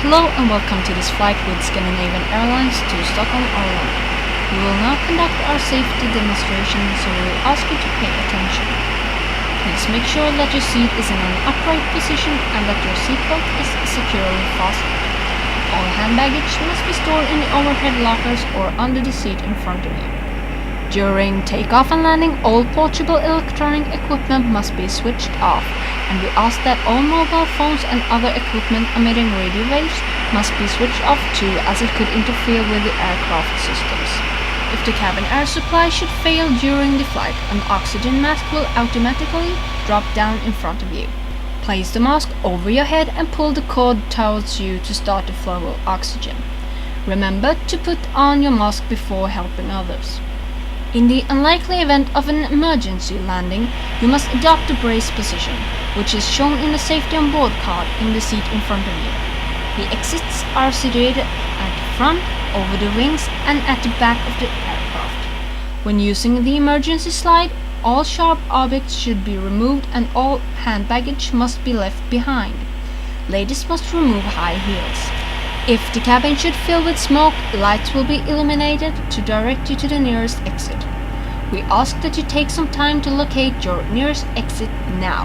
Hello and welcome to this flight with Scandinavian Airlines to Stockholm or London. We will now conduct our safety demonstration, so we will ask you to pay attention. Please make sure that your seat is in an upright position and that your seatbelt is securely fastened. All hand baggage must be stored in the overhead lockers or under the seat in front of you. During takeoff and landing, all portable electronic equipment must be switched off, and we ask that all mobile phones and other equipment emitting radio waves must be switched off too, as it could interfere with the aircraft systems. If the cabin air supply should fail during the flight, an oxygen mask will automatically drop down in front of you. Place the mask over your head and pull the cord towards you to start the flow of oxygen. Remember to put on your mask before helping others. In the unlikely event of an emergency landing, you must adopt the brace position, which is shown in the safety on board card in the seat in front of you. The exits are situated at the front, over the wings, and at the back of the aircraft. When using the emergency slide, all sharp objects should be removed and all hand baggage must be left behind. Ladies must remove high heels. If the cabin should fill with smoke, lights will be illuminated to direct you to the nearest exit. We ask that you take some time to locate your nearest exit now.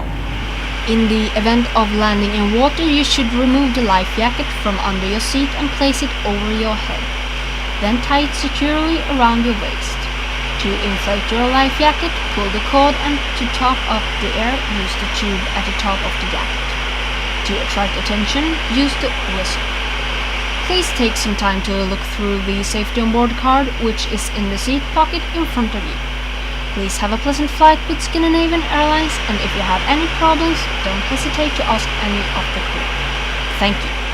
In the event of landing in water, you should remove the life jacket from under your seat and place it over your head. Then tie it securely around your waist. To inflate your life jacket, pull the cord, and to top up the air, use the tube at the top of the jacket. To attract attention, use the whistle. Please take some time to look through the safety on board card, which is in the seat pocket in front of you. Please have a pleasant flight with Scandinavian Airlines, and if you have any problems, don't hesitate to ask any of the crew. Thank you.